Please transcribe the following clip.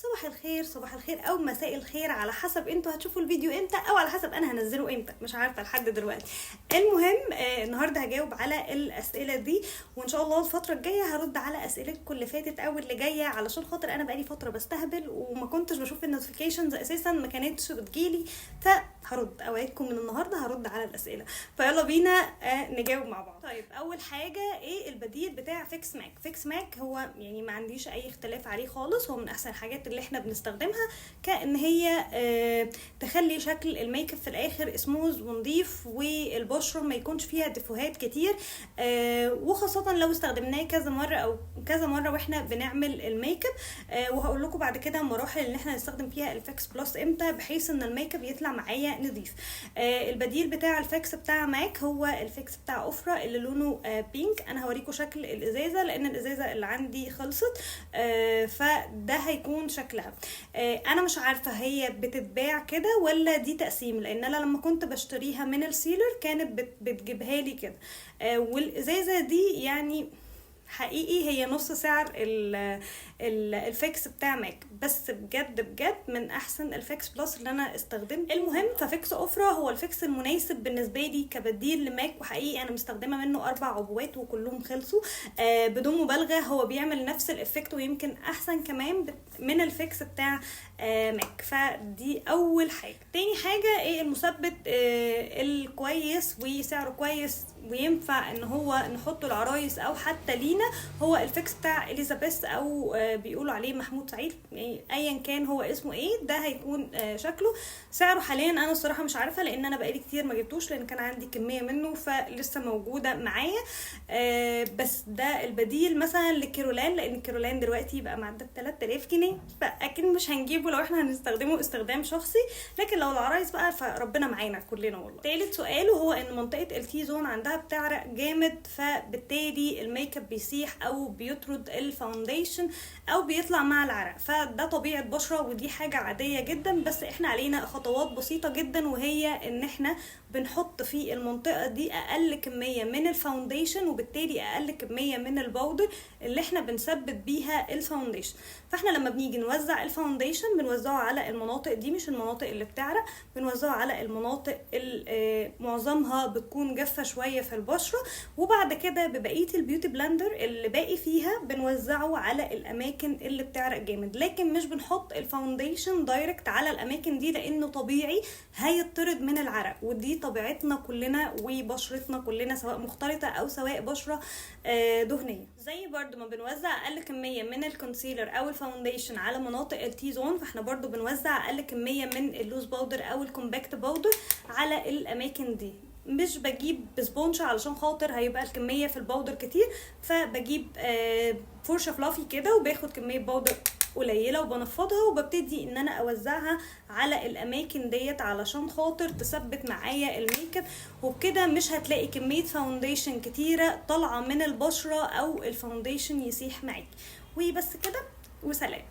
صباح الخير، صباح الخير او مساء الخير على حسب انتوا هتشوفوا الفيديو امتى او على حسب انا هنزله امتى، مش عارفه لحد دلوقتي. المهم النهارده هجاوب على الاسئله دي، وان شاء الله الفتره الجايه هرد على اسئلتكم اللي فاتت او اللي جايه، علشان خاطر انا بقالي فتره بستهبل وما كنتش بشوف النوتيفيكيشنز اساسا، ما كانتش بتجيلي، فهرد اوعدكم من النهارده هرد على الاسئله. فيلا بينا نجاوب مع بعض. طيب اول حاجه، ايه البديل بتاع فيكس ماك؟ فيكس ماك هو يعني ما عنديش اي اختلاف عليه خالص، هو من احسن الحاجات اللي احنا بنستخدمها، كأن هي تخلي شكل الميك اب في الاخر سموز ونضيف، والبشره ما يكونش فيها ديفوهات كتير، وخاصه لو استخدمناه كذا مره واحنا بنعمل الميك اب. وهقول لكم بعد كده مراحل اللي احنا نستخدم فيها الفيكس بلس امتى، بحيث ان الميك اب يطلع معايا نضيف. البديل بتاع الفيكس بتاع ماك هو الفيكس بتاع اوفرا اللي لونه بينك. انا هوريكم شكل الازازه لان الازازه اللي عندي خلصت، فده هيكون شكلها. انا مش عارفه هي بتتباع كده ولا دي تقسيم، لان انا لما كنت بشتريها من السيلر كانت بتجيبها لي كده. والازازه دي يعني حقيقي هي نص سعر الفيكس بتاع ماك، بس بجد من احسن الفيكس بلس اللي انا استخدمته. المهم، ففيكس اوفرا هو الفيكس المناسب بالنسبه لي كبديل لماك، وحقيقي انا مستخدمه منه 4 عبوات وكلهم خلصوا. بدون مبالغه هو بيعمل نفس الافكت ويمكن احسن كمان من الفيكس بتاع ماك. فدي اول حاجه. تاني حاجه، ايه المثبت الكويس وسعره كويس وينفع ان هو نحطه العرايس او حتى لينا، هو الفيكس بتاع اليزابيث او بيقولوا عليه محمود سعيد، يعني ايا كان هو اسمه ايه، ده هيكون شكله. سعره حاليا انا الصراحه مش عارفه، لان انا بقالي كتير ما جبتوش، لان كان عندي كميه منه فلسه موجوده معايا. بس ده البديل مثلا لكيرولان، لان كيرولان دلوقتي بقى معدل 3000 جنيه، فاكيد مش هنجيبه لو احنا هنستخدمه استخدام شخصي، لكن لو العرايس بقى فربنا معانا كلنا والله. تالت سؤال وهو ان منطقه التي زون عندها بتعرق جامد، فبالتالي الميك اب بيسيح او بيطرد الفاونديشن او بيطلع مع العرق. فده طبيعه بشره ودي حاجه عاديه جدا، بس احنا علينا خطوات بسيطه جدا، وهي ان احنا بنحط في المنطقه دي اقل كميه من الفاونديشن، وبالتالي اقل كميه من الباودر اللي احنا بنثبت بيها الفاونديشن. فاحنا لما بنيجي نوزع الفاونديشن بنوزعه على المناطق دي، مش المناطق اللي بتعرق، بنوزعه على المناطق اللي معظمها بتكون جافه شويه في البشره، وبعد كده ببقيه البيوتي بلندر اللي باقي فيها بنوزعه على الاماكن اللي بتعرق جامد، لكن مش بنحط الفاونديشن دايركت على الاماكن دي، لانه طبيعي هيطرد من العرق، ودي طبيعتنا كلنا وبشرتنا كلنا، سواء مختلطه او سواء بشره دهنيه. زي برضو ما بنوزع اقل كميه من الكونسيلر او الفاونديشن على مناطق التي زون، فاحنا برضو بنوزع اقل كميه من اللوز باودر او الكومباكت باودر على الاماكن دي. مش بجيب بسبونشة علشان خاطر هيبقى الكمية في الباودر كتير، فبجيب فرشة فلافي كده وباخد كمية باودر قليلة وبنفضها وببتدي ان انا اوزعها على الاماكن ديت علشان خاطر تثبت معايا الميك اب، وبكده مش هتلاقي كمية فاونديشن كتيرة طالعة من البشرة او الفاونديشن يسيح معاكي. وبس كده وسلام.